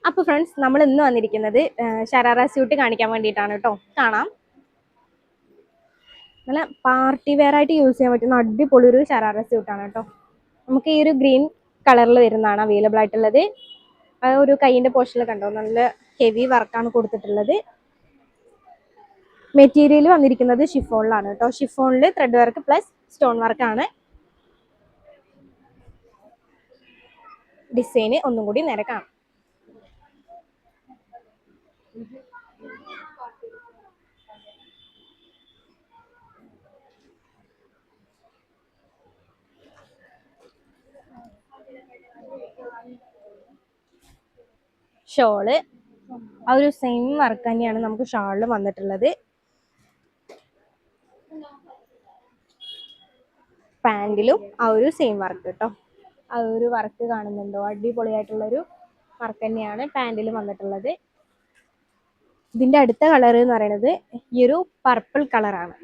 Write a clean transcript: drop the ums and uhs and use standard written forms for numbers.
അപ്പോൾ ഫ്രണ്ട്സ്, നമ്മൾ ഇന്ന് വന്നിരിക്കുന്നത് ഷരാറ സ്യൂട്ട് കാണിക്കാൻ വേണ്ടിയിട്ടാണ് കേട്ടോ. കാണാം. നല്ല പാർട്ടി വെയർ ആയിട്ട് യൂസ് ചെയ്യാൻ പറ്റുന്ന അടിപൊളി ഒരു ഷരാറ സ്യൂട്ടാണ് കേട്ടോ. നമുക്ക് ഈ ഒരു ഗ്രീൻ കളറിൽ വരുന്നതാണ് അവൈലബിൾ ആയിട്ടുള്ളത്. ഒരു കൈയിൻ്റെ പോർഷനിൽ കണ്ടോ, നല്ല ഹെവി വർക്കാണ് കൊടുത്തിട്ടുള്ളത്. മെറ്റീരിയൽ വന്നിരിക്കുന്നത് ഷിഫോണിലാണ് കേട്ടോ. ഷിഫോണിൽ ത്രെഡ് വർക്ക് പ്ലസ് സ്റ്റോൺ വർക്കാണ്. ഡിസൈന് ഒന്നും കൂടി നേരെ കാണാം. ഷോള് ആ ഒരു സെയിം വർക്ക് തന്നെയാണ് നമുക്ക് ഷാളിൽ വന്നിട്ടുള്ളത്. പാൻറ്റിലും ആ ഒരു സെയിം വർക്ക് കേട്ടോ. ആ ഒരു വർക്ക് കാണുന്നുണ്ടോ? അടിപൊളിയായിട്ടുള്ളൊരു വർക്ക് തന്നെയാണ് പാൻറ്റിൽ വന്നിട്ടുള്ളത്. ഇതിൻ്റെ അടുത്ത കളർ എന്ന് പറയുന്നത് ഈ ഒരു പർപ്പിൾ കളറാണ്.